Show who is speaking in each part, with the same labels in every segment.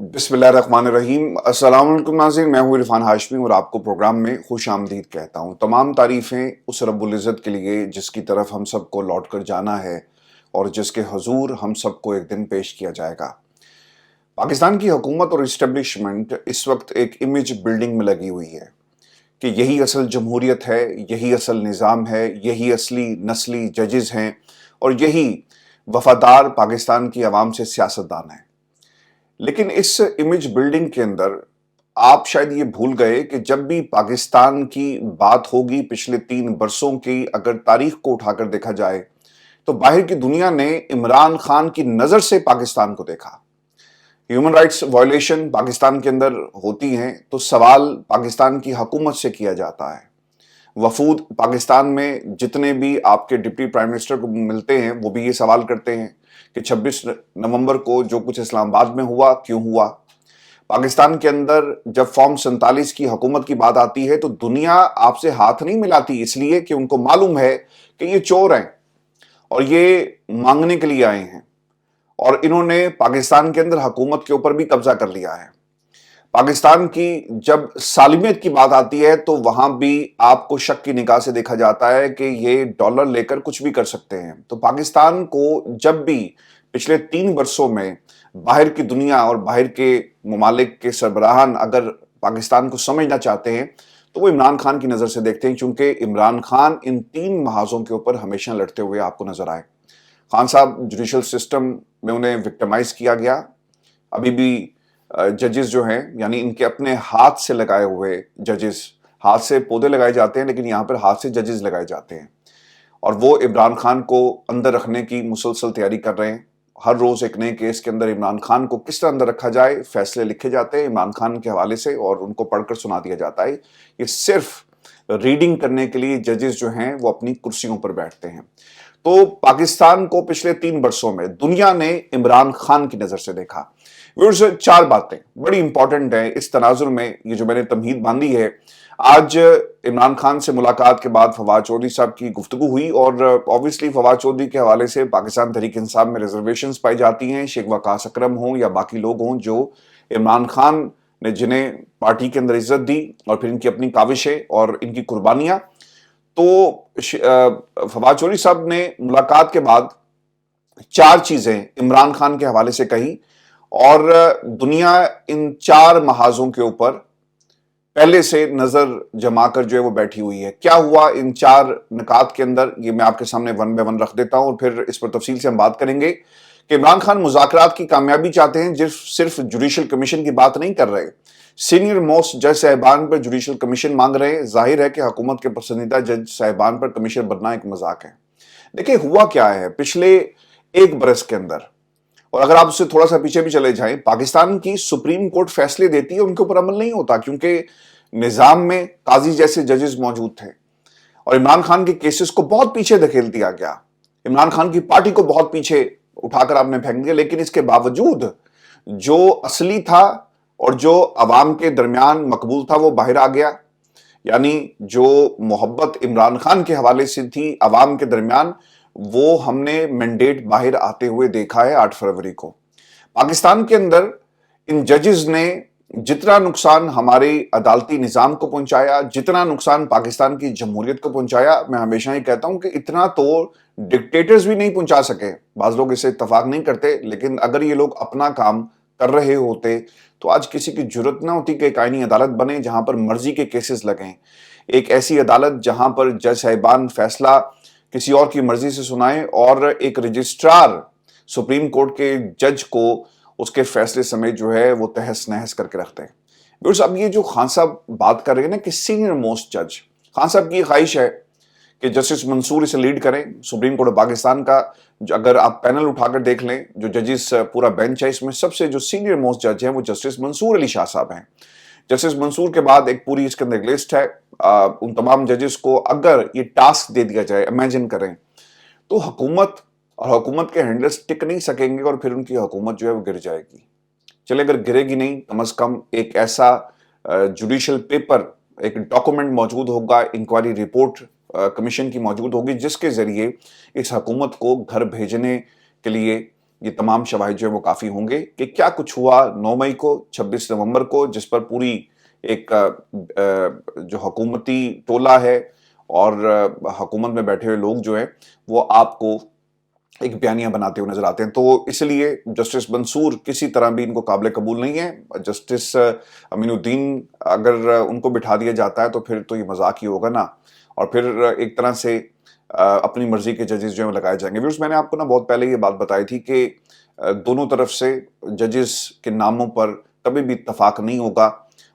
Speaker 1: बिस्मिल्लाहिर्रहमानिर्रहीम। अस्सलाम वालेकुम नाज़रीन, मैं हूँ इरफान हाशमी और आपको प्रोग्राम में खुश आमदीद कहता हूँ। तमाम तारीफ़ें उस रब्बुल इज़्ज़त के लिए जिसकी तरफ हम सबको लौट कर जाना है और जिसके हुजूर हम सबको एक दिन पेश किया जाएगा। पाकिस्तान की हुकूमत और इस्टेब्लिशमेंट इस वक्त एक इमेज बिल्डिंग में लगी हुई है कि यही असल जमहूरियत है, यही असल निज़ाम है, यही असली नस्ली जजेस हैं और यही वफादार पाकिस्तान की आवाम से सियासतदान हैं। लेकिन इस इमेज बिल्डिंग के अंदर आप शायद ये भूल गए कि जब भी पाकिस्तान की बात होगी पिछले 3 बरसों की अगर तारीख को उठाकर देखा जाए तो बाहर की दुनिया ने इमरान खान की नजर से पाकिस्तान को देखा। ह्यूमन राइट्स वायलेशन पाकिस्तान के अंदर होती हैं तो सवाल पाकिस्तान की हुकूमत से किया जाता है। वफूद पाकिस्तान में जितने भी आपके डिप्टी प्राइम मिनिस्टर को मिलते हैं वो भी ये सवाल करते हैं कि 26 नवंबर को जो कुछ इस्लामाबाद में हुआ क्यों हुआ। पाकिस्तान के अंदर जब फॉर्म 47 की हुकूमत की बात आती है तो दुनिया आपसे हाथ नहीं मिलाती, इसलिए कि उनको मालूम है कि ये चोर हैं और ये मांगने के लिए आए हैं और इन्होंने पाकिस्तान के अंदर हुकूमत के ऊपर भी कब्जा कर लिया है। पाकिस्तान की जब सालिमियत की बात आती है तो वहां भी आपको शक की निगाह से देखा जाता है कि ये डॉलर लेकर कुछ भी कर सकते हैं। तो पाकिस्तान को जब भी पिछले 3 वर्षों में बाहर की दुनिया और बाहर के ममालिक के सरबराहान अगर पाकिस्तान को समझना चाहते हैं तो वो इमरान खान की नज़र से देखते हैं, क्योंकि इमरान खान इन 3 महाजों के ऊपर हमेशा लड़ते हुए आपको नजर आए। खान साहब जुडिशल सिस्टम में उन्हें विक्टिमाइज किया गया। अभी भी जजेस जो हैं यानी इनके अपने हाथ से लगाए हुए जजेस, हाथ से पौधे लगाए जाते हैं लेकिन यहाँ पर हाथ से जजेस लगाए जाते हैं और वो इमरान खान को अंदर रखने की मुसलसल तैयारी कर रहे हैं। हर रोज एक नए केस के अंदर इमरान खान को किस तरह अंदर रखा जाए फैसले लिखे जाते हैं इमरान खान के हवाले से और उनको पढ़कर सुना दिया जाता है। ये सिर्फ रीडिंग करने के लिए जजेस जो हैं वो अपनी कुर्सियों पर बैठते हैं। तो पाकिस्तान को पिछले 3 वर्षों में दुनिया ने इमरान खान की नजर से देखा। व्यूअर्स, 4 बातें बड़ी इंपॉर्टेंट हैं इस तनाजुर में, ये जो मैंने तमहीद बांधी है। आज इमरान खान से मुलाकात के बाद फवाद चौधरी साहब की गुफ्तगू हुई और ऑब्वियसली फवाद चौधरी के हवाले से पाकिस्तान तहरीक इंसाफ में रिजर्वेशंस पाई जाती हैं। शेख वकास अकरम हों या बाकी लोग हों जो इमरान खान ने जिन्हें पार्टी के अंदर इज्जत दी और फिर इनकी अपनी काविशें और इनकी कुर्बानियां। तो फवाद चौधरी साहब ने मुलाकात के बाद 4 चीजें इमरान खान के हवाले से कही और दुनिया इन 4 महाजों के ऊपर पहले से नजर जमाकर जो है वो बैठी हुई है। क्या हुआ इन 4 निकात के अंदर, ये मैं आपके सामने वन बाय वन रख देता हूं और फिर इस पर तफसील से हम बात करेंगे कि इमरान खान मुज़ाकरात की कामयाबी चाहते हैं, सिर्फ जुडिशल कमीशन की बात नहीं कर रहे, सीनियर मोस्ट जज साहिबान पर जुडिशल कमीशन मांग रहे हैं। जाहिर है कि हुकूमत के पसंदीदा जज साहिबान पर कमीशन बनना एक मजाक है। देखिए हुआ क्या है पिछले 1 बरस के अंदर, और अगर आप उससे थोड़ा सा पीछे भी चले जाएं, पाकिस्तान की सुप्रीम कोर्ट फैसले देती है, उनके ऊपर अमल नहीं होता क्योंकि निजाम में काजी जैसे जजेस मौजूद थे और इमरान खान के केसेस को बहुत पीछे धकेल दिया गया। इमरान खान की पार्टी को बहुत पीछे उठाकर आपने फेंक दिया, लेकिन इसके बावजूद जो असली था और जो अवाम के दरमियान मकबूल था वो बाहर आ गया। यानी जो मोहब्बत इमरान खान के हवाले से थी अवाम के दरमियान, वो हमने मैंडेट बाहर आते हुए देखा है 8 फरवरी को। पाकिस्तान के अंदर इन जजेस ने जितना नुकसान हमारे अदालती निजाम को पहुंचाया, जितना नुकसान पाकिस्तान की जमहूरियत को पहुंचाया, मैं हमेशा ही कहता हूं कि इतना तो डिक्टेटर्स भी नहीं पहुंचा सके। बाज लोग इससे इत्तफाक नहीं करते, लेकिन अगर ये लोग अपना काम कर रहे होते तो आज किसी की जरूरत ना होती कि एक आईनी अदालत बने जहां पर मर्जी के केसेस लगें। एक ऐसी अदालत जहां पर जज साहिबान फैसला किसी और की मर्जी से सुनाएं और एक रजिस्ट्रार सुप्रीम कोर्ट के जज को उसके फैसले समेत जो है वो तहस नहस करके रखते हैं। बिकॉज अब ये जो खान साहब बात कर रहे हैं ना कि सीनियर मोस्ट जज, खान साहब की ख्वाहिश है कि जस्टिस मंसूर इसे लीड करें सुप्रीम कोर्ट ऑफ पाकिस्तान का। अगर आप पैनल उठाकर देख लें जो जजेस पूरा बेंच है, इसमें सबसे जो सीनियर मोस्ट जज हैं वो जस्टिस मंसूर अली शाह साहब हैं। जस्टिस मंसूर के बाद एक पूरी इसके अंदर एक लिस्ट है। उन तमाम जजेस को अगर ये टास्क दे दिया जाए, इमेजिन करें, तो हुकूमत और हुकूमत के हैंडलर्स टिक नहीं सकेंगे और फिर उनकी हुकूमत जो है वो गिर जाएगी। चले अगर गिरेगी नहीं, कम से कम एक ऐसा जुडिशल पेपर, एक डॉक्यूमेंट मौजूद होगा, इंक्वायरी रिपोर्ट कमीशन की मौजूद होगी जिसके जरिए इस हुकूमत को घर भेजने के लिए ये तमाम शवाहिद जो है वो काफ़ी होंगे कि क्या कुछ हुआ 9 मई को, 26 नवंबर को, जिस पर पूरी एक जो हुकूमती टोला है और हुकूमत में बैठे हुए लोग जो हैं वो आपको एक बयानिया बनाते हुए नजर आते हैं। तो इसलिए जस्टिस मंसूर किसी तरह भी इनको काबिल कबूल नहीं है। जस्टिस अमीनुद्दीन अगर उनको बिठा दिया जाता है तो फिर तो ये मजाक ही होगा ना, और फिर एक तरह से अपनी मर्जी के जजेस जो है लगाए जाएंगे। व्यूअर्स, मैंने आपको ना बहुत पहले ये बात बताई थी कि दोनों तरफ से जजेस के नामों पर कभी भी इत्तफाक नहीं होगा,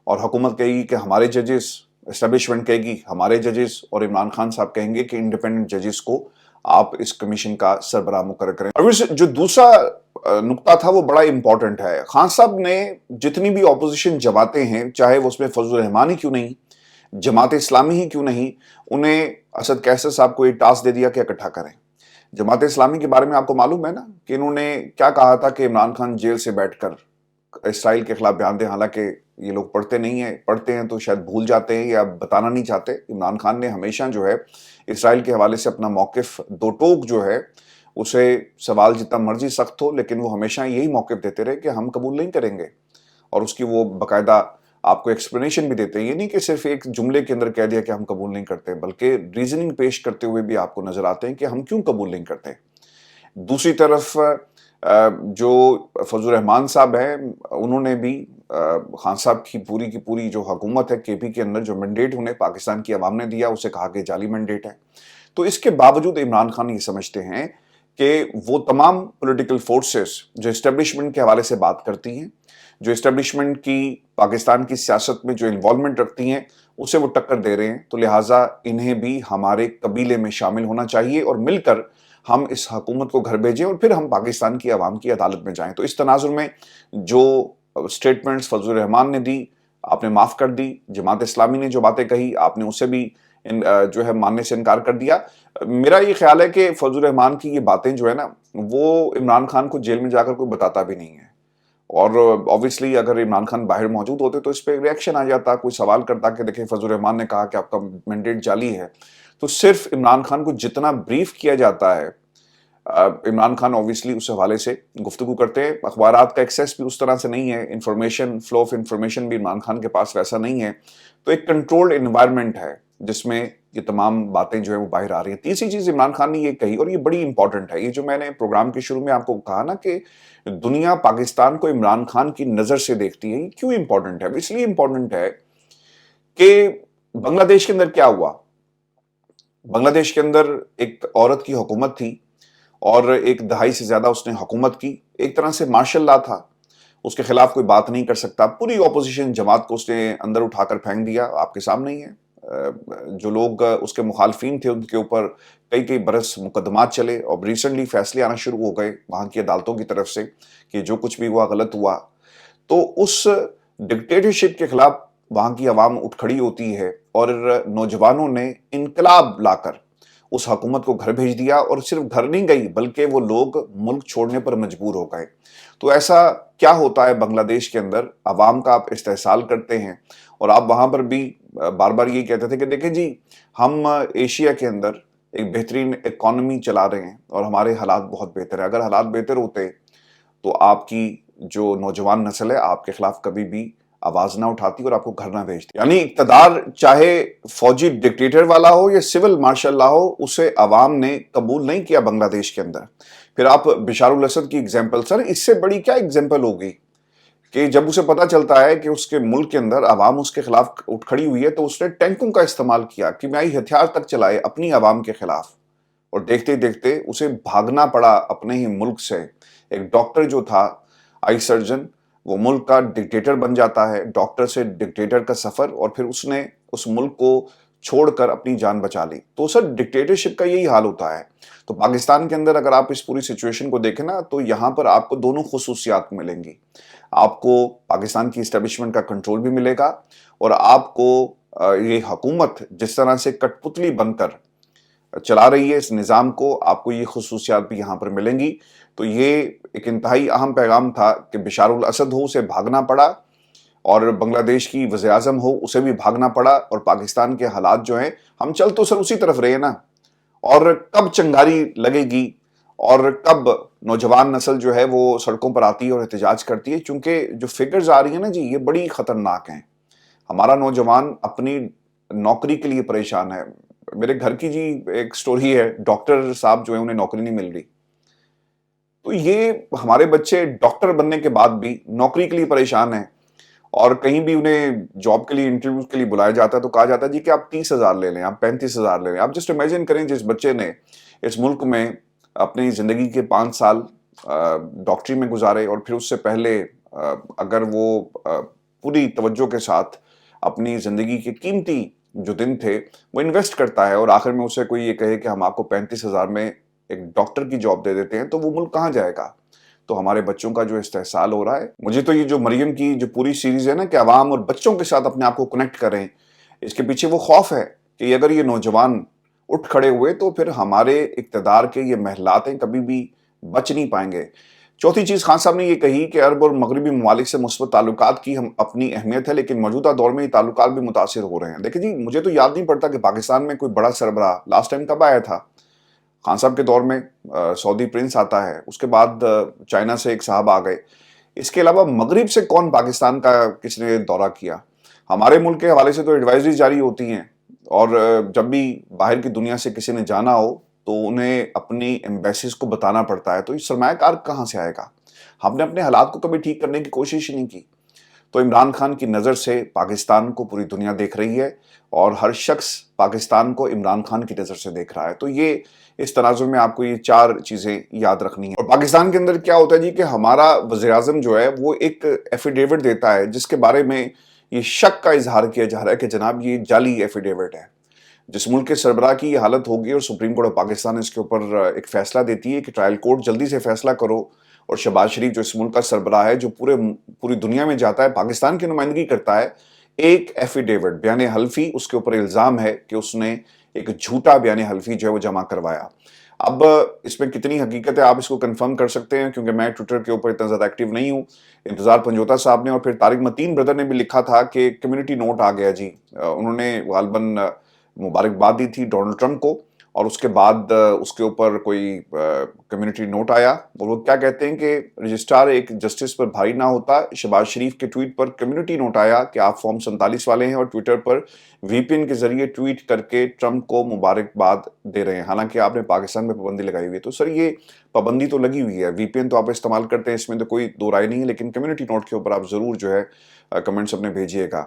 Speaker 1: और हुकूमत कहेगी कि हमारे जजेस, एस्टेब्लिशमेंट कहेगी हमारे जजेस, और इमरान खान साहब कहेंगे कि इंडिपेंडेंट जजेस को आप इस कमीशन का सरबराह मुकर्रर करें। और जो दूसरा नुक्ता था वो बड़ा इंपॉर्टेंट है। खान साहब ने जितनी भी ऑपोजिशन जमातें हैं, चाहे वो उसमें फजल रहमान ही क्यों नहीं, जमात इस्लामी ही क्यों नहीं, उन्हें असद कैसर साहब को ये टास्क दे दिया कि इकट्ठा करें। जमात इस्लामी के बारे में आपको मालूम है ना कि इन्होंने क्या कहा था कि इमरान खान जेल से बैठकर इसराइल के खिलाफ बयान दें। हालांकि ये लोग पढ़ते नहीं है, पढ़ते हैं तो शायद भूल जाते हैं या बताना नहीं चाहते। इमरान खान ने हमेशा जो है इसराइल के हवाले से अपना मौकिफ दो टोक जो है, उसे सवाल जितना मर्जी सख्त हो, लेकिन वो हमेशा यही मौकिफ देते रहे कि हम कबूल नहीं करेंगे, और उसकी वो बाकायदा आपको एक्सप्लेनेशन भी देते हैं। ये नहीं कि सिर्फ एक जुमले के अंदर कह दिया कि हम कबूल नहीं करते, बल्कि रीजनिंग पेश करते हुए भी आपको नजर आते हैं कि हम क्यों कबूल नहीं करते। दूसरी तरफ जो फजल रहमान साहब हैं, उन्होंने भी खान साहब की पूरी जो हुकूमत है केपी के अंदर, जो मैंडेट उन्हें पाकिस्तान की आवाम ने दिया, उसे कहा कि जाली मैंडेट है। तो इसके बावजूद इमरान खान ये समझते हैं कि वो तमाम पॉलिटिकल फोर्सेस जो इस्टेब्लिशमेंट के हवाले से बात करती हैं, जो इस्टेब्लिशमेंट की पाकिस्तान की सियासत में जो इन्वॉल्वमेंट रखती हैं, उसे वो टक्कर दे रहे हैं। तो लिहाजा इन्हें भी हमारे कबीले में शामिल होना चाहिए और मिलकर हम इस हुकूमत को घर भेजें और फिर हम पाकिस्तान की आवाम की अदालत में जाएं। तो इस तनाजुर में जो स्टेटमेंट्स फजल रहमान ने दी, आपने माफ कर दी। जमात इस्लामी ने जो बातें कही, आपने उसे भी जो है मानने से इनकार कर दिया। मेरा ये ख्याल है कि फजल रहमान की ये बातें जो है ना, वो इमरान खान को जेल में जाकर कोई बताता भी नहीं है, और ऑब्वियसली अगर इमरान खान बाहर मौजूद होते तो इस पर रिएक्शन आ जाता, कोई सवाल करता कि देखिए फजल रहमान ने कहा कि आपका मैंडेट जाली है। तो सिर्फ इमरान खान को जितना ब्रीफ किया जाता है, इमरान खान ऑब्वियसली उस हवाले से गुफ्तगू करते हैं। अखबारात का एक्सेस भी उस तरह से नहीं है, इंफॉर्मेशन फ्लो ऑफ इंफॉर्मेशन भी इमरान खान के पास वैसा नहीं है। तो एक कंट्रोल्ड एनवायरनमेंट है जिसमें ये तमाम बातें जो है वो बाहर आ रही है। तीसरी चीज इमरान खान ने ये कही, और ये बड़ी इंपॉर्टेंट है, ये जो मैंने प्रोग्राम के शुरू में आपको कहा ना कि दुनिया पाकिस्तान को इमरान खान की नजर से देखती है। ये क्यों इंपॉर्टेंट है? इसलिए इंपॉर्टेंट है कि बांग्लादेश के अंदर क्या हुआ। बांग्लादेश के अंदर एक औरत की हुकूमत थी और एक दहाई से ज्यादा उसने हुकूमत की। एक तरह से मार्शल लॉ था, उसके खिलाफ कोई बात नहीं कर सकता। पूरी ऑपोजिशन जमात को उसने अंदर उठाकर फेंक दिया। आपके सामने ही है, जो लोग उसके मुखालफिन थे उनके ऊपर कई कई बरस मुकदमात चले, और रिसेंटली फैसले आना शुरू हो गए वहां की अदालतों की तरफ से कि जो कुछ भी हुआ गलत हुआ। तो उस डिक्टेटरशिप के खिलाफ वहां की आवाम उठ खड़ी होती है, और नौजवानों ने इनकलाब लाकर उस हुकूमत को घर भेज दिया, और सिर्फ घर नहीं गई बल्कि वो लोग मुल्क छोड़ने पर मजबूर हो गए। तो ऐसा क्या होता है बांग्लादेश के अंदर, अवाम का आप इस्तेहसाल करते हैं, और आप वहां पर भी बार बार ये कहते थे कि देखें जी, हम एशिया के अंदर एक बेहतरीन इकॉनमी चला रहे हैं और हमारे हालात बहुत बेहतर है। अगर हालात बेहतर होते तो आपकी जो नौजवान नस्ल है आपके खिलाफ कभी भी आवाज ना उठाती और आपको घर ना भेजती। यानी इक्तदार चाहे फौजी डिक्टेटर वाला हो या सिविल मार्शल लॉ हो, उसे अवाम ने कबूल नहीं किया बांग्लादेश के अंदर। फिर आप बिशारुल असद की एग्जाम्पल, सर इससे बड़ी क्या एग्जाम्पल होगी कि जब उसे पता चलता है कि उसके मुल्क के अंदर अवाम उसके खिलाफ उठ खड़ी हुई है, तो उसने टैंकों का इस्तेमाल किया, कीमियाई हथियार तक चलाए अपनी अवाम के खिलाफ, और देखते देखते उसे भागना पड़ा अपने ही मुल्क से। एक डॉक्टर जो था, आई सर्जन, वो मुल्क का डिक्टेटर बन जाता है। डॉक्टर से डिक्टेटर का सफर, और फिर उसने उस मुल्क को छोड़कर अपनी जान बचा ली। तो सर डिक्टेटरशिप का यही हाल होता है। तो पाकिस्तान के अंदर अगर आप इस पूरी सिचुएशन को देखें ना, तो यहां पर आपको दोनों खुसूसियात मिलेंगी। आपको पाकिस्तान की इस्टेब्लिशमेंट का कंट्रोल भी मिलेगा, और आपको ये हुकूमत जिस तरह से कठपुतली बनकर चला रही है इस निज़ाम को, आपको ये खुसूसियात भी यहाँ पर मिलेंगी। तो ये एक इंतहाई अहम पैगाम था कि बिशारुल असद हो, उसे भागना पड़ा, और बांग्लादेश की वज़ीर-ए-आज़म हो, उसे भी भागना पड़ा, और पाकिस्तान के हालात जो हैं, हम चल तो सर उसी तरफ रहे ना, और कब चंगारी लगेगी اور کب نوجوان نسل جو ہے وہ سڑکوں پر آتی ہے اور احتجاج کرتی ہے، چونکہ جو فگرز آ رہی ہیں نا جی، یہ بڑی خطرناک ہیں. ہمارا نوجوان اپنی نوکری کے لیے پریشان ہے. میرے گھر کی جی ایک سٹوری ہے، ڈاکٹر صاحب جو ہیں انہیں نوکری نہیں مل رہی. تو یہ ہمارے بچے ڈاکٹر بننے کے بعد بھی نوکری کے لیے پریشان ہیں، اور کہیں بھی انہیں جاب کے لیے انٹرویو کے لیے بلایا جاتا ہے تو کہا جاتا ہے جی کہ آپ 30,000 لے لیں، آپ 35,000 لے لیں. آپ جسٹ امیجن کریں جس بچے نے اس ملک میں اپنی زندگی کے 5 سال ڈاکٹری میں گزارے، اور پھر اس سے پہلے اگر وہ پوری توجہ کے ساتھ اپنی زندگی کے قیمتی جو دن تھے وہ انویسٹ کرتا ہے، اور آخر میں اسے کوئی یہ کہے کہ ہم آپ کو 35,000 میں ایک ڈاکٹر کی جاب دے دیتے ہیں، تو وہ ملک کہاں جائے گا؟ تو ہمارے بچوں کا جو استحصال ہو رہا ہے. مجھے تو یہ جو مریم کی جو پوری سیریز ہے نا کہ عوام اور بچوں کے ساتھ اپنے آپ کو کنیکٹ کریں، اس کے پیچھے وہ خوف ہے کہ اگر یہ نوجوان اٹھ کھڑے ہوئے تو پھر ہمارے اقتدار کے یہ محلاتیں کبھی بھی بچ نہیں پائیں گے. چوتھی چیز خان صاحب نے یہ کہی کہ عرب اور مغربی ممالک سے مثبت تعلقات کی ہم اپنی اہمیت ہے، لیکن موجودہ دور میں یہ تعلقات بھی متاثر ہو رہے ہیں. دیکھیں جی، مجھے تو یاد نہیں پڑتا کہ پاکستان میں کوئی بڑا سربراہ لاسٹ ٹائم کب آیا تھا. خان صاحب کے دور میں سعودی پرنس آتا ہے، اس کے بعد چائنا سے ایک صاحب آ گئے. اس کے علاوہ مغرب سے کون پاکستان کا کس نے دورہ کیا؟ ہمارے ملک کے حوالے سے تو ایڈوائزری جاری ہوتی ہیں، اور جب بھی باہر کی دنیا سے کسی نے جانا ہو تو انہیں اپنی ایمبیسیز کو بتانا پڑتا ہے. تو یہ سرمایہ کار کہاں سے آئے گا؟ ہم نے اپنے حالات کو کبھی ٹھیک کرنے کی کوشش ہی نہیں کی. تو عمران خان کی نظر سے پاکستان کو پوری دنیا دیکھ رہی ہے، اور ہر شخص پاکستان کو عمران خان کی نظر سے دیکھ رہا ہے. تو یہ اس تناظر میں آپ کو یہ 4 چیزیں یاد رکھنی ہیں. اور پاکستان کے اندر کیا ہوتا ہے جی کہ ہمارا وزیراعظم جو ہے وہ ایک ایفیڈیوٹ دیتا ہے جس کے بارے میں یہ شک کا اظہار کیا جا رہا ہے کہ جناب یہ جعلی ایفیڈیوٹ ہے. جس ملک کے سربراہ کی یہ حالت ہوگی اور سپریم کورٹ آف پاکستان اس کے اوپر ایک فیصلہ دیتی ہے کہ ٹرائل کورٹ جلدی سے فیصلہ کرو، اور شہباز شریف جو اس ملک کا سربراہ ہے جو پوری دنیا میں جاتا ہے، پاکستان کی نمائندگی کرتا ہے، ایک ایفیڈیوٹ بیان حلفی اس کے اوپر الزام ہے کہ اس نے ایک جھوٹا بیان حلفی جو ہے وہ جمع کروایا. اب اس میں کتنی حقیقت ہے آپ اس کو کنفرم کر سکتے ہیں، کیونکہ میں ٹویٹر کے اوپر اتنا زیادہ ایکٹیو نہیں ہوں. انتظار پنجوتا صاحب نے اور پھر طارق متین بردر نے بھی لکھا تھا کہ کمیونٹی نوٹ آ گیا جی. انہوں نے غالباً مبارکباد دی تھی ڈونلڈ ٹرمپ کو، اور اس کے بعد اس کے اوپر کوئی کمیونٹی نوٹ آیا، اور وہ کیا کہتے ہیں کہ رجسٹرار ایک جسٹس پر بھاری نہ ہوتا. شہباز شریف کے ٹویٹ پر کمیونٹی نوٹ آیا کہ آپ فارم 47 والے ہیں، اور ٹویٹر پر وی پی این کے ذریعے ٹویٹ کر کے ٹرمپ کو مبارکباد دے رہے ہیں، حالانکہ آپ نے پاکستان میں پابندی لگائی ہوئی ہے. تو سر یہ پابندی تو لگی ہوئی ہے، وی پی این تو آپ استعمال کرتے ہیں، اس میں تو کوئی دو رائے نہیں ہے، لیکن کمیونٹی نوٹ کے اوپر آپ ضرور جو ہے کمنٹس اپنے بھیجیے گا.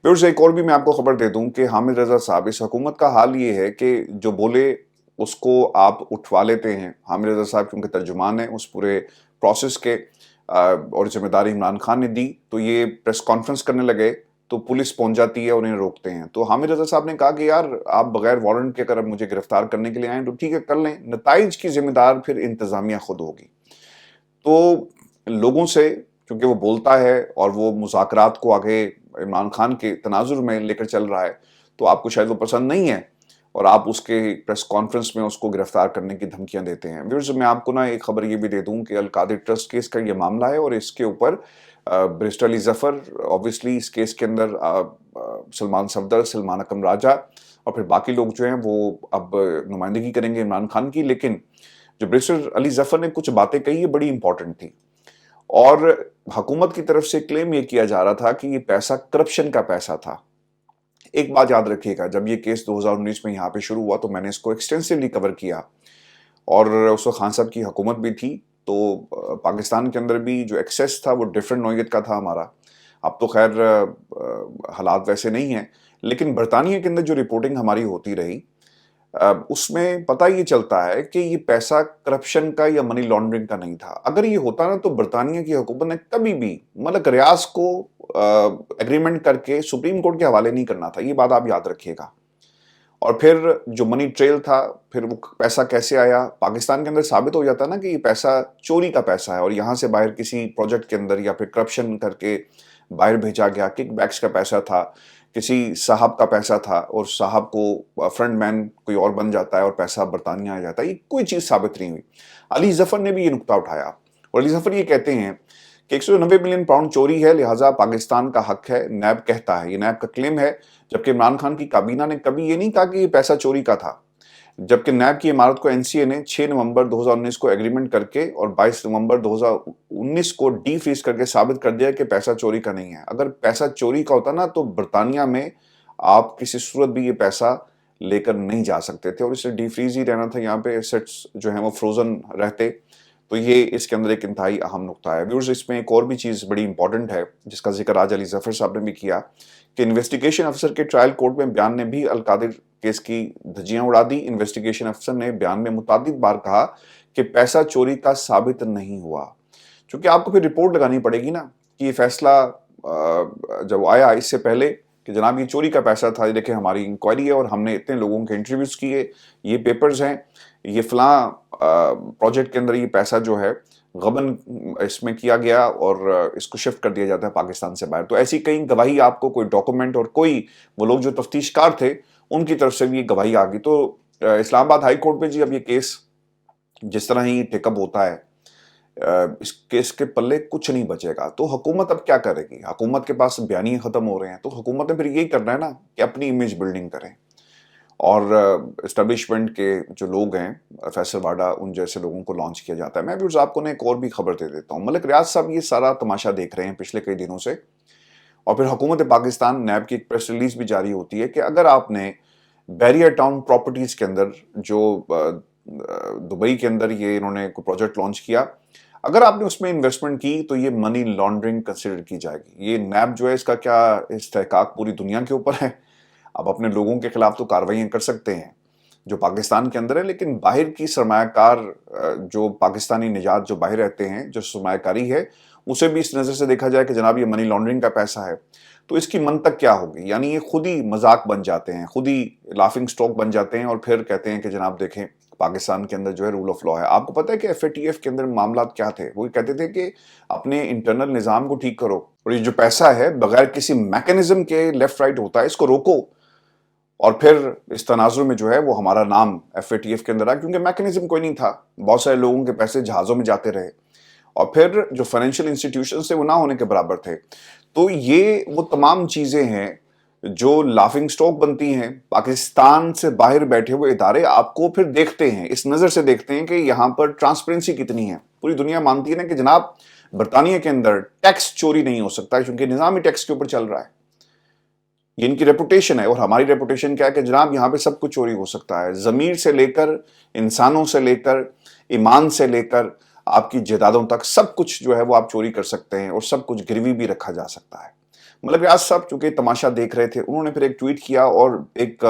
Speaker 1: پھر ایک اور بھی میں آپ کو خبر دے دوں کہ حامد رضا صاحب، اس حکومت کا حال یہ ہے کہ جو بولے اس کو آپ اٹھوا لیتے ہیں. حامد رضا صاحب کیونکہ ترجمان ہیں اس پورے پروسیس کے، اور ذمہ داری عمران خان نے دی، تو یہ پریس کانفرنس کرنے لگے تو پولیس پہنچ جاتی ہے اور انہیں روکتے ہیں. تو حامد رضا صاحب نے کہا کہ یار آپ بغیر وارنٹ کے اگر مجھے گرفتار کرنے کے لیے آئیں تو ٹھیک ہے کر لیں، نتائج کی ذمہ دار پھر انتظامیہ خود ہوگی. تو لوگوں سے چونکہ وہ بولتا ہے اور وہ مذاکرات کو آگے عمران خان کے تناظر میں لے کر چل رہا ہے، تو آپ کو شاید وہ پسند نہیں ہے، اور آپ اس کے پریس کانفرنس میں اس کو گرفتار کرنے کی دھمکیاں دیتے ہیں. ویورز میں آپ کو نا ایک خبر یہ بھی دے دوں کہ القادر ٹرسٹ کیس کا یہ معاملہ ہے، اور اس کے اوپر بیرسٹر علی ظفر اوبویسلی اس کیس کے اندر سلمان صفدر، سلمان اکرم راجہ اور پھر باقی لوگ جو ہیں وہ اب نمائندگی کریں گے عمران خان کی. لیکن جو بیرسٹر علی ظفر نے کچھ باتیں کہی یہ بڑی امپورٹنٹ تھی، اور حکومت کی طرف سے کلیم یہ کیا جا رہا تھا کہ یہ پیسہ کرپشن کا پیسہ تھا. ایک بات یاد رکھیے گا، جب یہ کیس 2019 میں یہاں پہ شروع ہوا تو میں نے اس کو ایکسٹینسولی کور کیا، اور اس وقت خان صاحب کی حکومت بھی تھی. تو پاکستان کے اندر بھی جو ایکسیس تھا وہ ڈیفرنٹ نوعیت کا تھا ہمارا. اب تو خیر حالات ویسے نہیں ہیں، لیکن برطانیہ کے اندر جو رپورٹنگ ہماری ہوتی رہی اس میں پتہ یہ چلتا ہے کہ یہ پیسہ کرپشن کا یا منی لانڈرنگ کا نہیں تھا. اگر یہ ہوتا نا تو برطانیہ کی حکومت نے کبھی بھی ملک ریاض کو ایگریمنٹ کر کے سپریم کورٹ کے حوالے نہیں کرنا تھا. یہ بات آپ یاد رکھیے گا. اور پھر جو منی ٹریل تھا، پھر وہ پیسہ کیسے آیا پاکستان کے اندر ثابت ہو جاتا نا کہ یہ پیسہ چوری کا پیسہ ہے، اور یہاں سے باہر کسی پروجیکٹ کے اندر یا پھر کرپشن کر کے باہر بھیجا گیا. کک بیکس کا پیسہ تھا، کسی صاحب کا پیسہ تھا، اور صاحب کو فرنٹ مین کوئی اور بن جاتا ہے اور پیسہ برطانیہ آ جاتا ہے. یہ کوئی چیز ثابت نہیں ہوئی. علی ظفر نے بھی یہ نقطہ اٹھایا، اور علی ظفر یہ کہتے ہیں کہ 190 ملین پاؤنڈ چوری ہے، لہٰذا پاکستان کا حق ہے. نیب کہتا ہے، یہ نیب کا کلیم ہے، جبکہ عمران خان کی کابینہ نے کبھی یہ نہیں کہا کہ یہ پیسہ چوری کا تھا. जबकि नैब की इमारत को एनसीए ने 6 नवंबर 2019 को एग्रीमेंट करके और 22 नवंबर 2019 को डी फ्रीज करके साबित कर दिया कि पैसा चोरी का नहीं है। अगर पैसा चोरी का होता ना तो बर्तानिया में आप किसी सूरत भी ये पैसा लेकर नहीं जा सकते थे और इसे डी फ्रीज ही रहना था, यहाँ पे एसेट्स जो हैं वो फ्रोजन रहते। तो ये इसके अंदर एक इंतहाई अहम नुकता है। व्यूअर्स, इसमें एक और भी चीज़ बड़ी इंपॉर्टेंट है जिसका जिक्र आज अली जफर साहब ने भी किया कि इन्वेस्टिगेशन अफसर के ट्रायल कोर्ट में बयान ने भी अलकादिर केस की धज्जियां उड़ा दी। इन्वेस्टिगेशन अफसर ने बयान में मुतादिद बार कहा कि पैसा चोरी का साबित नहीं हुआ। चूंकि आपको फिर रिपोर्ट लगानी पड़ेगी ना कि ये फैसला जब आया इससे पहले कि जनाब ये चोरी का पैसा था, देखिए हमारी इंक्वायरी है और हमने इतने लोगों के इंटरव्यूज किए, ये पेपर्स हैं, ये फलां प्रोजेक्ट के अंदर ये पैसा जो है गबन इसमें किया गया और इसको शिफ्ट कर दिया जाता है पाकिस्तान से बाहर। तो ऐसी कई गवाही आपको, कोई डॉक्यूमेंट और कोई वो लोग जो तफ्तीशकार थे उनकी तरफ से भी ये गवाही आ गई। तो इस्लामाबाद हाई कोर्ट में जी अब ये केस जिस तरह ही टेकअप होता है, इस केस के पल्ले कुछ नहीं बचेगा। तो हुकूमत अब क्या करेगी? हुकूमत के पास बयानिए खत्म हो रहे हैं, तो हुकूमत ने फिर यही करना है ना कि अपनी इमेज बिल्डिंग करें और इस्टेब्लिशमेंट के जो लोग हैं, फैसल वाडा, उन जैसे लोगों को लॉन्च किया जाता है। मैं भी आपको ने एक और भी खबर दे देता हूँ। मलिक रियाज साहब ये सारा तमाशा देख रहे हैं पिछले कई दिनों से और फिर हुकूमत पाकिस्तान नैब की एक प्रेस रिलीज भी जारी होती है कि अगर आपने बैरियर टाउन प्रॉपर्टीज के अंदर जो दुबई के अंदर ये इन्होंने कोई प्रोजेक्ट लॉन्च किया, अगर आपने उसमें इन्वेस्टमेंट की तो ये मनी लॉन्ड्रिंग कंसिडर की जाएगी। ये नैब जो है इसका क्या इस्तेहकाक पूरी दुनिया के ऊपर है। अब अपने लोगों के खिलाफ तो कार्रवाइयां कर सकते हैं जो पाकिस्तान के अंदर है, लेकिन बाहर की सरमायाकार जो पाकिस्तानी निजात जो बाहर रहते हैं, जो सरमायाकारी है, उसे भी इस नज़र से देखा जाए कि जनाब ये मनी लॉन्ड्रिंग का पैसा है, तो इसकी मंतक क्या होगी? यानी ये खुद ही मजाक बन जाते हैं, खुद ही लाफिंग स्टॉक बन जाते हैं और फिर कहते हैं कि जनाब देखें पाकिस्तान के अंदर जो है रूल ऑफ लॉ है। आपको पता है कि एफएटीएफ के अंदर मामला क्या थे? वो कहते थे कि अपने इंटरनल निज़ाम को ठीक करो और ये जो पैसा है बगैर किसी मैकेनिज्म के लेफ्ट राइट होता है, इसको रोको। और फिर इस तनाजुर में जो है वो हमारा नाम एफएटीएफ के अंदर आया क्योंकि मैकेनिज्म कोई नहीं था। बहुत सारे लोगों के पैसे जहाज़ों में जाते रहे और फिर जो फाइनेंशियल इंस्टीट्यूशन थे वो ना होने के बराबर थे। तो ये वो तमाम चीज़ें हैं जो लाफिंग स्टॉक बनती हैं। पाकिस्तान से बाहर बैठे हुए इदारे आपको फिर देखते हैं, इस नज़र से देखते हैं कि यहाँ पर ट्रांसपेरेंसी कितनी है। पूरी दुनिया मानती है ना कि जनाब बरतानिया के अंदर टैक्स चोरी नहीं हो सकता क्योंकि निज़ाम ही टैक्स के ऊपर चल रहा है। ये इनकी रेपुटेशन है और हमारी रेपुटेशन क्या है कि जनाब यहाँ पे सब कुछ चोरी हो सकता है। ज़मीर से लेकर, इंसानों से लेकर, ईमान से लेकर आपकी जायदादों तक सब कुछ जो है वो आप चोरी कर सकते हैं और सब कुछ गिरवी भी रखा जा सकता है। मलिक रियाज साहब चूंकि तमाशा देख रहे थे, उन्होंने फिर एक ट्वीट किया और एक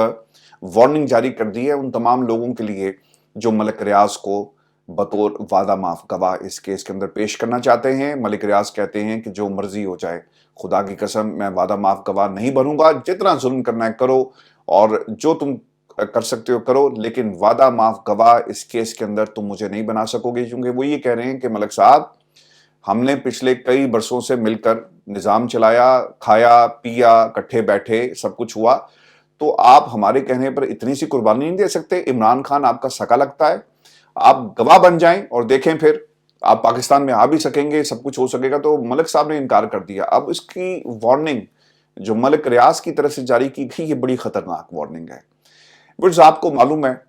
Speaker 1: वार्निंग जारी कर दी है उन तमाम लोगों के लिए जो मलिक रियाज को बतौर वादा माफ गवाह इस केस के अंदर पेश करना चाहते हैं। मलिक रियाज कहते हैं कि जो मर्जी हो जाए, खुदा की कसम मैं वादा माफ गवाह नहीं बनूंगा। जितना जुल्म करना है करो और जो तुम कर सकते हो करो, लेकिन वादा माफ गवाह इस केस के अंदर तुम मुझे नहीं बना सकोगे। क्योंकि वो ये कह रहे हैं कि मलिक साहब हमने पिछले कई बरसों से मिलकर निज़ाम चलाया, खाया पिया, इकट्ठे बैठे, सब कुछ हुआ, तो आप हमारे कहने पर इतनी सी कुर्बानी नहीं दे सकते? इमरान खान आपका सका लगता है, आप गवाह बन जाएं और देखें फिर आप पाकिस्तान में आ भी सकेंगे, सब कुछ हो सकेगा। तो मलिक साहब ने इनकार कर दिया। अब इसकी वार्निंग जो मलिक रियाज की तरफ से जारी की गई, ये बड़ी खतरनाक वार्निंग है। बट आपको मालूम है,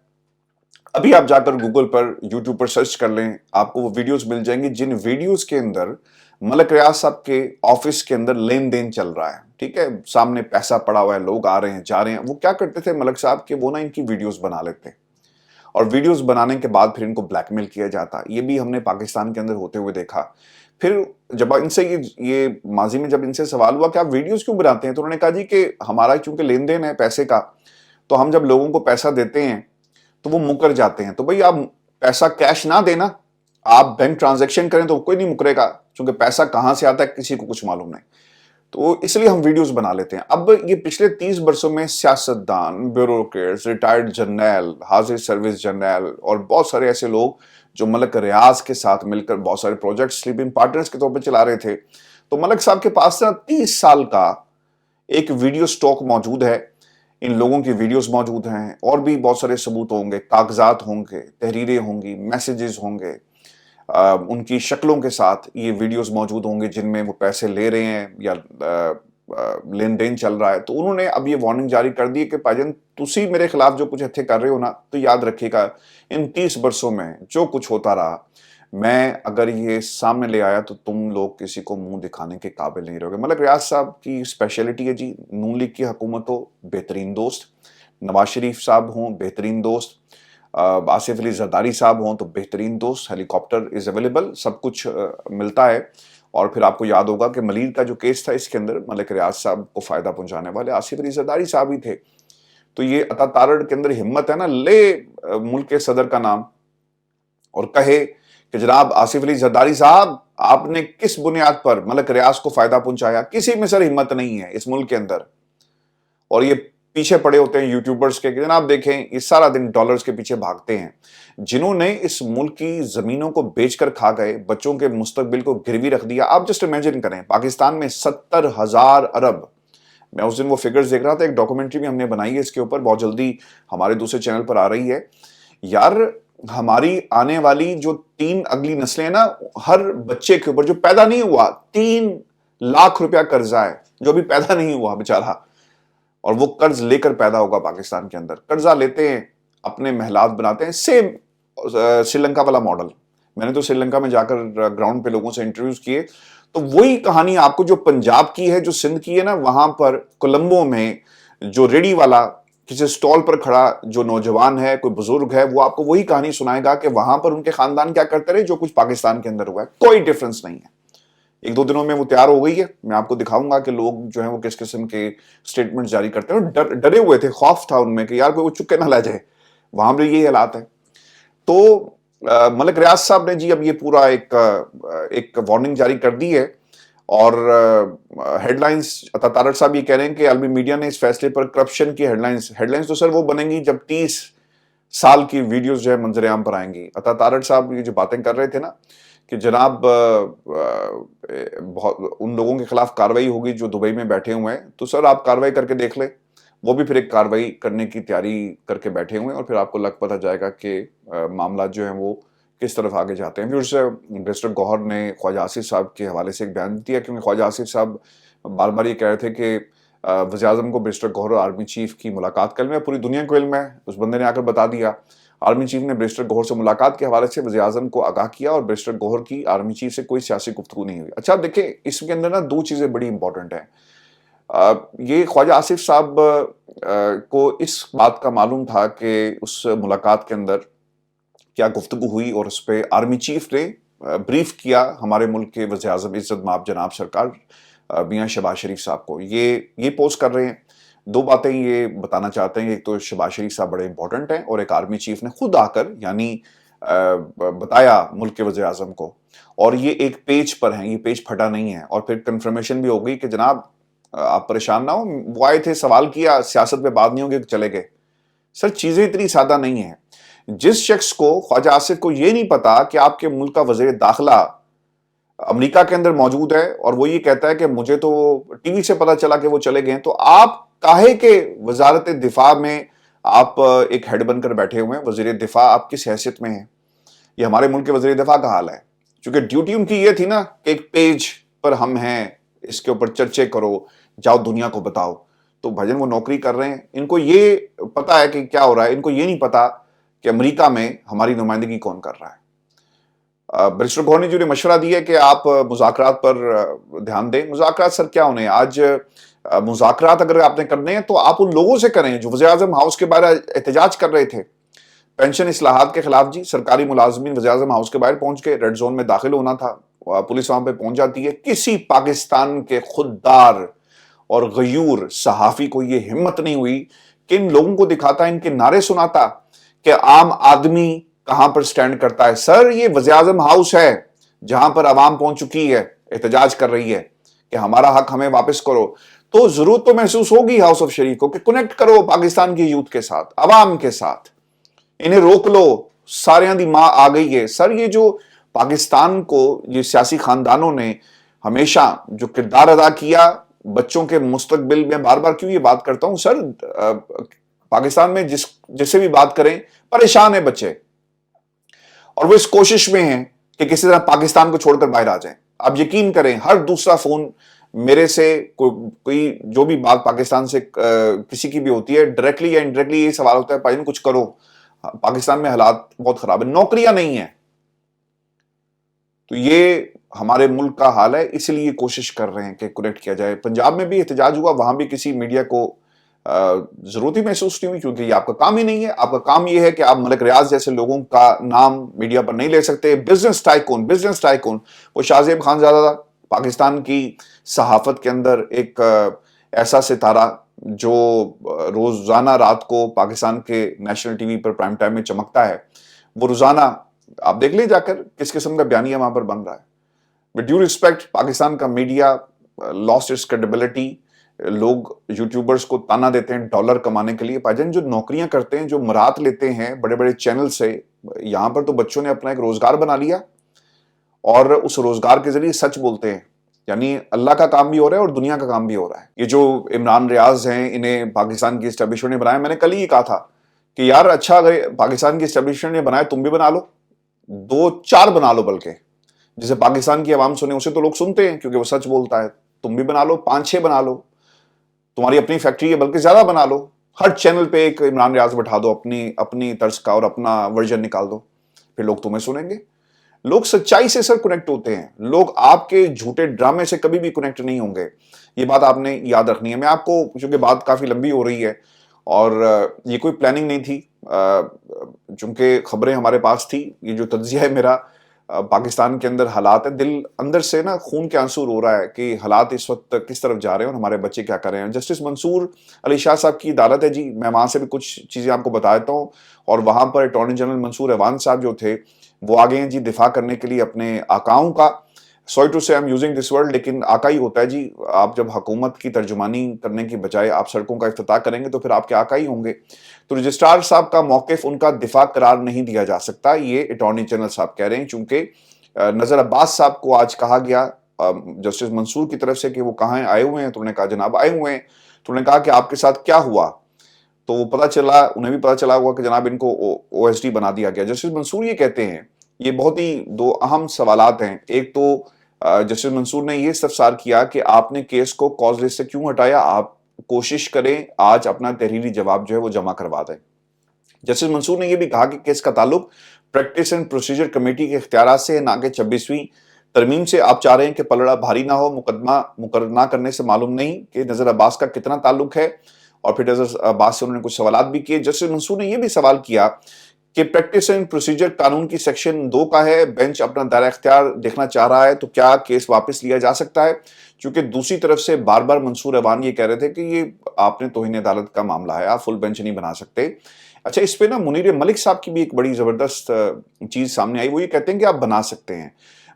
Speaker 1: अभी आप जाकर गूगल पर, यूट्यूब पर सर्च कर लें, आपको वो वीडियोस मिल जाएंगी जिन वीडियोस के अंदर मलिक रियाज साहब के ऑफिस के अंदर लेन देन चल रहा है। ठीक है, सामने पैसा पड़ा हुआ है, लोग आ रहे हैं जा रहे हैं। वो क्या करते थे मलिक साहब के, वो ना इनकी वीडियोस बना लेते और वीडियोस बनाने के बाद फिर इनको ब्लैकमेल किया जाता। ये भी हमने पाकिस्तान के अंदर होते हुए देखा। फिर जब इनसे ये माजी में जब इनसे सवाल हुआ कि आप वीडियोस क्यों बनाते हैं, तो उन्होंने कहा जी कि हमारा चूंकि लेन देन है पैसे का, तो हम जब लोगों को पैसा देते हैं तो वो मुकर जाते हैं। तो भाई आप पैसा कैश ना देना, आप बैंक ट्रांजैक्शन करें तो कोई नहीं मुकरेगा, क्योंकि पैसा कहां से आता है किसी को कुछ मालूम नहीं। तो इसलिए हम वीडियोस बना लेते हैं। अब ये पिछले 30 वर्षों में सियासतदान, ब्यूरोक्रेट्स, रिटायर्ड जर्नल, हाजिर सर्विस जर्नल और बहुत सारे ऐसे लोग जो मलिक रियाज के साथ मिलकर बहुत सारे प्रोजेक्ट स्लीपिंग पार्टनर्स के तौर पर चला रहे थे। तो मलिक साहब के पास ना 30 साल का एक वीडियो स्टॉक मौजूद है। इन लोगों की वीडियोस मौजूद हैं और भी बहुत सारे सबूत होंगे, कागजात होंगे, तहरीरें होंगी, मैसेजेस होंगे, उनकी शक्लों के साथ ये वीडियोस मौजूद होंगे जिनमें वो पैसे ले रहे हैं या लेन देन चल रहा है। तो उन्होंने अब ये वार्निंग जारी कर दी है कि भाईजान तुसी मेरे खिलाफ जो कुछ इत्थे कर रहे हो ना, तो याद रखिएगा इन 30 बरसों में जो कुछ होता रहा, मैं अगर ये सामने ले आया तो तुम लोग किसी को मुंह दिखाने के काबिल नहीं रहोगे। मलिक रियाज साहब की स्पेशलिटी है जी, नून लीग की हुकूमत हो बेहतरीन दोस्त, नवाज शरीफ साहब हों बेहतरीन दोस्त, आसिफ अली जरदारी साहब हों तो बेहतरीन दोस्त, हेलीकॉप्टर इज अवेलेबल, सब कुछ मिलता है। और फिर आपको याद होगा कि मलिक का जो केस था इसके अंदर मलिक रियाज साहब को फायदा पहुंचाने वाले आसिफ अली जरदारी साहब ही थे। तो ये अता तारड़ के अंदर हिम्मत है ना, ले मुल्क के सदर का नाम और कहे कि जनाब आसिफ अली जरदारी साहब आपने किस बुनियाद पर मलिक रियाज को फायदा पहुंचाया। किसी में सर हिम्मत नहीं है इस मुल्क के अंदर। और ये पीछे पड़े होते हैं यूट्यूबर्स के कि जनाब देखें ये सारा दिन डॉलर्स के पीछे भागते हैं, जिन्होंने इस मुल्क की जमीनों को बेचकर खा गए, बच्चों के मुस्तकबिल को गिरवी रख दिया। आप जस्ट इमेजिन करें, पाकिस्तान में 70,000 अरब, मैं उस दिन वो फिगर्स देख रहा था, एक डॉक्यूमेंट्री भी हमने बनाई है इसके ऊपर, बहुत जल्दी हमारे दूसरे चैनल पर आ रही है। यार हमारी आने वाली जो 3 अगली नस्लें हैं ना, हर बच्चे के ऊपर जो पैदा नहीं हुआ 3 लाख रुपया कर्जा है, जो भी पैदा नहीं हुआ बेचारा, और वो कर्ज लेकर पैदा होगा पाकिस्तान के अंदर। कर्जा लेते हैं, अपने महलात बनाते हैं, सेम श्रीलंका वाला मॉडल। मैंने तो श्रीलंका में जाकर ग्राउंड पे लोगों से इंटरव्यूज किए, तो वही कहानी आपको जो पंजाब की है, जो सिंध की है ना, वहां पर कोलंबो में जो रेडी वाला किसी स्टॉल पर खड़ा जो नौजवान है, कोई बुजुर्ग है, वो आपको वही कहानी सुनाएगा कि वहां पर उनके खानदान क्या करते रहे जो कुछ पाकिस्तान के अंदर हुआ है। कोई डिफरेंस नहीं है। 1-2 दिनों में वो तैयार हो गई है, मैं आपको दिखाऊंगा कि लोग जो है वो किस किस्म के स्टेटमेंट जारी करते हैं। डरे हुए थे, खौफ था उनमें कि यार कोई वो चुप के ना ला जाए, वहां भी यही हालात है। तो मलिक रियाज साहब ने जी अब ये पूरा एक वार्निंग जारी कर दी है। और हेडलाइंस अता तारड़ साहब ये कह रहे हैं कि आलमी मीडिया ने इस फैसले पर करप्शन की हेडलाइंस तो सर वो बनेंगी जब 30 साल की वीडियोस जो है मंजर आम पर आएंगी। अता तारड़ साहब ये जो बातें कर रहे थे ना कि जनाब बहुत उन लोगों के खिलाफ कार्रवाई होगी जो दुबई में बैठे हुए हैं, तो सर आप कार्रवाई करके देख लें, वो भी फिर एक कार्रवाई करने की तैयारी करके बैठे हुए हैं और फिर आपको लग पता जाएगा कि मामला जो है वो किस तरफ आगे जाते हैं। फिर उससे बैरिस्टर गौहर ने ख्वाजा आसिफ साहब के हवाले से एक बयान दिया, क्योंकि ख्वाजा आसिफ साहब बार बार ये कह रहे थे कि वज़ीर आज़म को बैरिस्टर गौहर और आर्मी चीफ की मुलाकात का इल्म है, पूरी दुनिया को इल्म है। उस बंदे ने आकर बता दिया। आर्मी चीफ ने बैरिस्टर गौहर से मुलाकात के हवाले से वज़ीर आज़म को आगाह किया और बैरिस्टर गौहर की आर्मी चीफ से कोई सियासी गुफ्तगू नहीं हुई। अच्छा देखिए, इसके अंदर ना 2 चीज़ें बड़ी इंपॉर्टेंट हैं। ये ख्वाजा आसिफ साहब को इस बात का मालूम था कि उस मुलाकात के अंदर क्या गुफ्तगू हुई और उस पर आर्मी चीफ ने ब्रीफ किया हमारे मुल्क के वज़ीर आज़म इज़्ज़त माब जनाब सरकार मियां शहबाज शरीफ साहब को। ये पोस्ट कर रहे हैं। 2 बातें ये बताना चाहते हैं, एक तो शहबाज शरीफ साहब बड़े इंपॉर्टेंट हैं और एक आर्मी चीफ ने खुद आकर यानी बताया मुल्क के वज़ीर आज़म को, और ये एक पेज पर है, ये पेज फटा नहीं है। और फिर कंफर्मेशन भी हो गई कि जनाब आप परेशान ना हो, वो आए थे, सवाल किया, सियासत पे बात नहीं होगी, चले गए। सर चीजें इतनी सादा नहीं है। जिस शख्स को, ख्वाजा आसिफ को ये नहीं पता कि आपके मुल्क का वज़ीर दाखिला अमेरिका के अंदर मौजूद है और वो ये कहता है कि मुझे तो टीवी से पता चला कि वो चले गए, तो आप काहे के वजारत दिफा में आप एक हेड बनकर बैठे हुए हैं? वज़ीर दिफा आप किस हैसियत में हैं? ये हमारे मुल्क के वज़ीर दिफा का हाल है। क्योंकि ड्यूटी उनकी ये थी ना कि एक पेज पर हम हैं, इसके ऊपर चर्चे करो, जाओ दुनिया को बताओ। तो भजन वो नौकरी कर रहे हैं, इनको ये पता है कि क्या हो रहा है, इनको ये नहीं पता कि अमेरिका में हमारी नुमाइंदगी कौन कर रहा है। बैरिस्टर गौहर ने जो मशवरा दिया है कि आप मुज़ाकरात पर ध्यान दें। मुज़ाकरात सर क्या होने, आज मुज़ाकरात अगर आपने करने हैं तो आप उन लोगों से करें जो वज़ीर आज़म हाउस के बाहर एहतजाज कर रहे थे पेंशन इस्लाहात के खिलाफ। जी सरकारी मुलाजमीन वज़ीर आज़म हाउस के बाहर पहुंच के रेड जोन में दाखिल होना था, पुलिस वहां पे पहुंच जाती है। किसी पाकिस्तान के खुददार और गयूर सहाफ़ी को ये हिम्मत नहीं हुई कि इन लोगों को दिखाता, इनके नारे सुनाता कि आम आदमी कहां पर स्टैंड करता है। सर ये वज़ीर आज़म हाउस है जहां पर आवाम पहुंच चुकी है, एहतजाज कर रही है कि हमारा हक हमें वापस करो। तो जरूरत तो महसूस होगी हाउस ऑफ शरीफ को कि कनेक्ट करो पाकिस्तान की यूथ के साथ, अवाम के साथ, इन्हें रोक लो, सारियां दी मां आ गई है। सर ये जो पाकिस्तान को ये सियासी खानदानों ने हमेशा जो किरदार अदा किया बच्चों के मुस्तकबिल में, बार बार क्यों ये बात करता हूं सर, पाकिस्तान में जिससे भी बात करें परेशान है बच्चे, और वो इस कोशिश में हैं कि किसी तरह पाकिस्तान को छोड़कर बाहर आ जाएं। आप यकीन करें हर दूसरा फोन میرے سے کوئی جو بھی بات پاکستان سے کسی کی بھی ہوتی ہے، ڈائریکٹلی یا انڈائریکٹلی یہ سوال ہوتا ہے بھائی کچھ کرو، پاکستان میں حالات بہت خراب ہیں، نوکریاں نہیں ہیں. تو یہ ہمارے ملک کا حال ہے، اس لیے کوشش کر رہے ہیں کہ کریکٹ کیا جائے. پنجاب میں بھی احتجاج ہوا، وہاں بھی کسی میڈیا کو ضرورت ہی محسوس نہیں ہوئی، کیونکہ یہ آپ کا کام ہی نہیں ہے. آپ کا کام یہ ہے کہ آپ ملک ریاض جیسے لوگوں کا نام میڈیا پر نہیں لے سکتے. بزنس ٹائکون وہ شاہ زیب خان زیادہ پاکستان کی صحافت کے اندر ایک ایسا ستارہ جو روزانہ رات کو پاکستان کے نیشنل ٹی وی پر پرائم ٹائم میں چمکتا ہے. وہ روزانہ آپ دیکھ لیں جا کر کس قسم کا بیانیہ وہاں پر بن رہا ہے. ود ڈیو ریسپیکٹ، پاکستان کا میڈیا لاسٹ اٹس کریڈیبلٹی. لوگ یوٹیوبرز کو تانا دیتے ہیں ڈالر کمانے کے لیے. پاجن جو نوکریاں کرتے ہیں، جو مراد لیتے ہیں بڑے بڑے چینل سے، یہاں پر تو بچوں نے اپنا ایک روزگار بنا لیا اور اس روزگار کے ذریعے سچ بولتے ہیں. یعنی اللہ کا کام بھی ہو رہا ہے اور دنیا کا کام بھی ہو رہا ہے. یہ جو عمران ریاض ہیں، انہیں پاکستان کی اسٹیبلشمنٹ نے بنایا. میں نے کل ہی کہا تھا کہ یار اچھا اگر پاکستان کی اسٹیبلشمنٹ نے بنایا تم بھی بنا لو، 2-4 بنا لو. بلکہ جسے پاکستان کی عوام سنے اسے تو لوگ سنتے ہیں کیونکہ وہ سچ بولتا ہے. تم بھی بنا لو، 5-6 بنا لو، تمہاری اپنی فیکٹری ہے بلکہ زیادہ بنا لو. ہر چینل پہ ایک عمران ریاض بٹھا دو، اپنی طرز کا اور اپنا ورژن نکال دو، پھر لوگ تمہیں سنیں گے. لوگ سچائی سے سر کنیکٹ ہوتے ہیں، لوگ آپ کے جھوٹے ڈرامے سے کبھی بھی کنیکٹ نہیں ہوں گے. یہ بات آپ نے یاد رکھنی ہے. میں آپ کو، چونکہ بات کافی لمبی ہو رہی ہے اور یہ کوئی پلاننگ نہیں تھی، چونکہ خبریں ہمارے پاس تھی. یہ جو تجزیہ ہے میرا پاکستان کے اندر حالات ہے، دل اندر سے نا خون کے آنسو رو رہا ہے کہ حالات اس وقت کس طرف جا رہے ہیں اور ہمارے بچے کیا کر رہے ہیں. جسٹس منصور علی شاہ صاحب کی عدالت ہے جی، میں وہاں سے بھی کچھ چیزیں آپ کو بتا دیتا ہوں. اور وہاں پر اٹارنی جنرل منصور ایوان صاحب جو تھے وہ آگے ہیں جی دفاع کرنے کے لیے اپنے آقاؤں کا. سوری ٹو سے I am using this word, لیکن آقا ہی ہوتا ہے جی. آپ جب حکومت کی ترجمانی کرنے کی بجائے آپ سڑکوں کا افتتاح کریں گے تو پھر آپ کے آقا ہی ہوں گے. تو رجسٹرار صاحب کا موقف ان کا دفاع قرار نہیں دیا جا سکتا، یہ اٹارنی جنرل صاحب کہہ رہے ہیں. چونکہ نذر عباس صاحب کو آج کہا گیا جسٹس منصور کی طرف سے کہ وہ کہاں آئے ہوئے ہیں، تو انہوں نے کہا جناب آئے ہوئے ہیں. تو انہوں نے کہا کہ آپ کے ساتھ کیا ہوا، تو وہ پتا چلا، انہیں بھی پتا چلا ہوا کہ جناب ان کو او ایس ڈی بنا دیا گیا. جسٹس منصور یہ کہتے ہیں، یہ بہت ہی 2 اہم سوالات ہیں. ایک تو جسٹس منصور نے یہ استفسار کیا کہ آپ نے کیس کو کاز لسٹ سے کیوں ہٹایا. آپ کوشش کریں آج اپنا تحریری جواب جو ہے وہ جمع کروا دیں. جسٹس منصور نے یہ بھی کہا کہ کیس کا تعلق پریکٹس اینڈ پروسیجر کمیٹی کے اختیارات سے، نہ کہ 26ویں ترمیم سے. آپ چاہ رہے ہیں کہ پلڑا بھاری نہ ہو. مقدمہ مقرر نہ کرنے سے معلوم نہیں کہ نذر عباس کا کتنا تعلق ہے. اور پھر نذر عباس سے انہوں نے کچھ سوالات بھی کیے. جسٹس منصور نے یہ بھی سوال کیا کہ پریکٹس اینڈ پروسیجر قانون کی سیکشن 2 کا ہے، بینچ اپنا دائرہ اختیار دیکھنا چاہ رہا ہے، تو کیا کیس واپس لیا جا سکتا ہے. چونکہ دوسری طرف سے بار بار منصور ایوان یہ کہہ رہے تھے کہ یہ آپ نے توہین عدالت کا معاملہ ہے، آپ فل بینچ نہیں بنا سکتے. اچھا، اس پہ نا منیر ملک صاحب کی بھی ایک بڑی زبردست چیز سامنے آئی. وہ یہ کہتے ہیں کہ آپ بنا سکتے ہیں.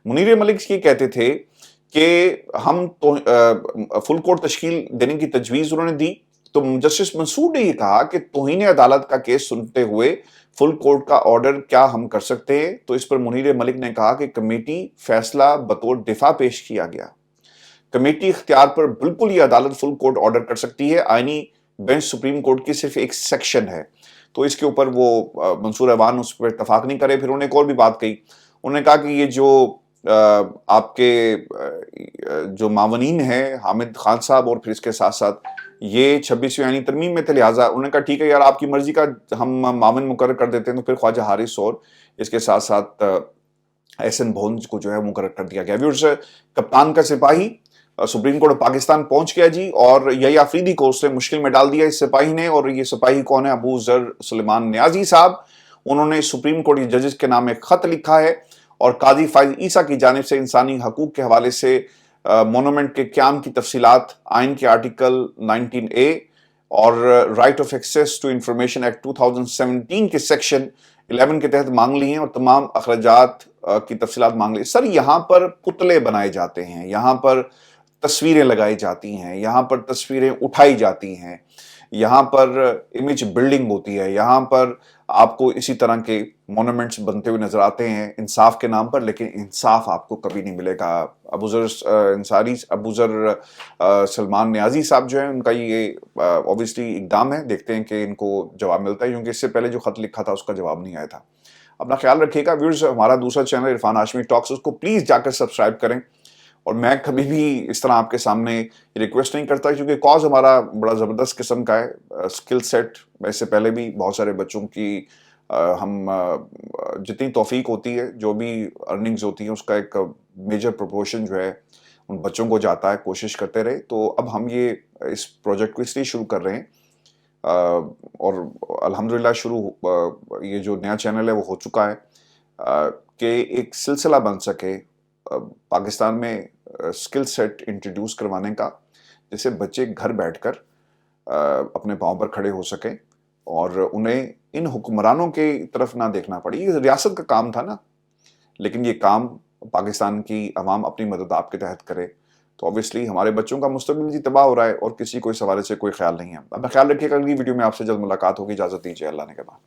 Speaker 1: منیر ملک یہ کہتے تھے کہ ہم تو فل کورٹ تشکیل دینے کی تجویز انہوں نے دی. تو جسٹس منصور نے یہ کہا کہ توہین عدالت کا کیس سنتے ہوئے فل کورٹ کا آرڈر کیا ہم کر سکتے ہیں. تو اس پر منیر ملک نے کہا کہ کمیٹی فیصلہ بطور دفاع پیش کیا گیا. کمیٹی اختیار پر بالکل یہ عدالت فل کورٹ آرڈر کر سکتی ہے. آئینی بینچ سپریم کورٹ کی صرف ایک سیکشن ہے. تو اس کے اوپر وہ منصور ایوان اس پر اتفاق نہیں کرے. پھر انہوں نے ایک اور بھی بات کہی. انہوں نے کہا کہ یہ جو آپ کے جو معاونین ہیں حامد خان صاحب اور پھر اس کے ساتھ ساتھ یہ 26ویں آئینی ترمیم میں تھے، لہٰذا انہوں نے کہا ٹھیک ہے یار آپ کی مرضی کا ہم معاون مقرر کر دیتے ہیں. تو پھر خواجہ حارث اور اس کے ساتھ ساتھ ایس این بھونج کو جو ہے مقرر کر دیا گیا. ویورز، کپتان کا سپاہی سپریم کورٹ پاکستان پہنچ گیا جی، اور یحییٰ آفریدی کو اس نے مشکل میں ڈال دیا اس سپاہی نے. اور یہ سپاہی کون ہے؟ ابو ذر سلیمان نیازی صاحب. انہوں نے سپریم کورٹ کے ججز کے نام ایک خط لکھا ہے اور قاضی فائز عیسیٰ کی جانب سے انسانی حقوق کے حوالے سے مونومنٹ کے قیام کی تفصیلات آئین کے آرٹیکل 19A اور right of access to information act 2017 کے سیکشن 11 کے تحت مانگ لی ہیں، اور تمام اخراجات کی تفصیلات مانگ لی. سر یہاں پر پتلے بنائے جاتے ہیں، یہاں پر تصویریں لگائی جاتی ہیں، یہاں پر تصویریں اٹھائی جاتی ہیں، یہاں پر امیج بلڈنگ ہوتی ہے، یہاں پر آپ کو اسی طرح کے مونومنٹس بنتے ہوئے نظر آتے ہیں انصاف کے نام پر، لیکن انصاف آپ کو کبھی نہیں ملے گا. ابو ذر سلمان نیازی صاحب جو ہیں ان کا یہ اوبیسلی اقدام ہے. دیکھتے ہیں کہ ان کو جواب ملتا ہے، کیونکہ اس سے پہلے جو خط لکھا تھا اس کا جواب نہیں آیا تھا. اپنا خیال رکھیے گا. ویورز، ہمارا دوسرا چینل عرفان ہاشمی ٹاکس، اس کو پلیز جا کر سبسکرائب کریں اور میں کبھی بھی اس طرح آپ کے سامنے ریکویسٹ نہیں کرتا کیونکہ کاز ہمارا بڑا زبردست قسم کا ہے. اسکل سیٹ اس سے پہلے بھی بہت سارے بچوں کی ہم جتنی توفیق ہوتی ہے جو بھی ارننگز ہوتی ہیں اس کا ایک میجر پروپورشن جو ہے ان بچوں کو جاتا ہے. کوشش کرتے رہے. تو اب ہم یہ اس پروجیکٹ کو اس لیے شروع کر رہے ہیں اور الحمدللہ یہ جو نیا چینل ہے وہ ہو چکا ہے کہ ایک سلسلہ بن سکے پاکستان میں اسکل سیٹ انٹروڈیوس کروانے کا جس سے بچے گھر بیٹھ کر اپنے پاؤں پر کھڑے ہو سکیں اور انہیں ان حکمرانوں کی طرف نہ دیکھنا پڑے. یہ ریاست کا کام تھا نا, لیکن یہ کام پاکستان کی عوام اپنی مدد آپ کے تحت کرے تو obviously ہمارے بچوں کا مستقبل جی تباہ ہو رہا ہے اور کسی کو اس حوالے سے کوئی خیال نہیں ہے. اب خیال رکھیے گا, اگلی ویڈیو میں آپ سے جلد ملاقات ہوگی. اجازت دیجیے, اللہ نے کے بعد.